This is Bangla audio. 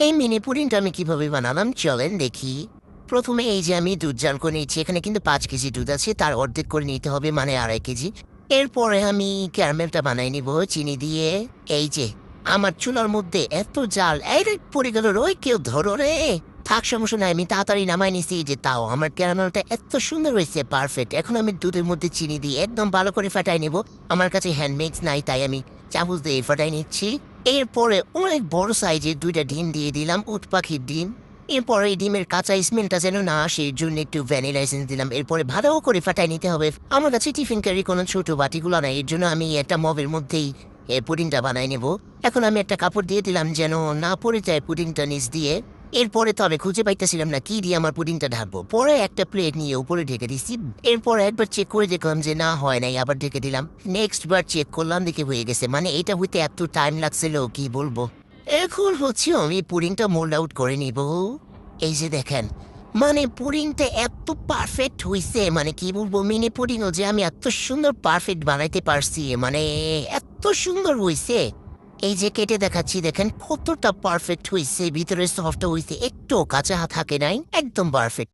এই মিনি পুডিংটা আমি কিভাবে বানালাম চলেন দেখি। প্রথমে এই যে আমি দুধ জাল করে নিচ্ছি, এখানে কিন্তু 5 কেজি দুধ আছে, তার অর্ধেক করে নিতে হবে মানে 2.5 কেজি। এরপরে আমি ক্যারামেলটা বানাই নিব চিনি দিয়ে। এই যে আমার চুলার মধ্যে এত জাল, এই রে পড়ে গেল, রই কেউ ধরো রে। থাক সমস্যা নাই, আমি তাড়াতাড়ি নামাই নিছি। যে তাও আমার ক্যারামেলটা এত সুন্দর হয়েছে, পারফেক্ট। এখন আমি দুধের মধ্যে চিনি দিয়ে একদম ভালো করে ফাটাই নেব। আমার কাছে হ্যান্ডমেক্স নাই, তাই আমি চামচ দিয়ে ফাটাই নিচ্ছি। এরপরে অনেক বড় সাইজের 2টা ডিম দিয়ে দিলাম, উট পাখির ডিম। এরপরে এই ডিমের কাঁচা স্মেলটা যেন না আসে, এর জন্য একটু ভ্যানিলা এসেন্স দিলাম। এরপরে ভালো করে ফাটাই নিতে হবে। আমার কাছে টিফিন ক্যারি কোনো ছোট বাটিগুলো নাই, এর জন্য আমি একটা মবের মধ্যেই পুডিংটা বানাই নেব। এখন আমি একটা কাপড় দিয়ে দিলাম যেন না পড়ে যায় পুডিংটা নিচ দিয়ে। এরপরে তবে খুঁজে পাইতেছিলাম না কি দিয়ে আমার পুডিংটা ঢাকবো, পরে একটা প্লেট নিয়ে উপরে ঢেকে দিচ্ছি। এরপর একবার চেক করে দেখলাম যে না হয় নাই, আবার ঢেকে দিলাম। নেক্সট বার চেক করলাম, দেখে হয়ে গেছে। মানে এটা হইতে এত টাইম লাগছিল কি বলবো। এখন হচ্ছে আমি পুডিংটা মোল্ড আউট করে নিব। এই যে দেখেন, মানে পুডিংটা এত পারফেক্ট হইছে, মানে কি বলবো, মিনি পুডিংও যে আমি এত সুন্দর পারফেক্ট বানাইতে পারছি, মানে এত সুন্দর হইছে। এই যে কেটে দেখাচ্ছি, দেখেন কতটা পারফেক্ট হইছে, ভিতরে সফট হইছে, একটু কাঁচা থাকে নাই, একদম পারফেক্ট।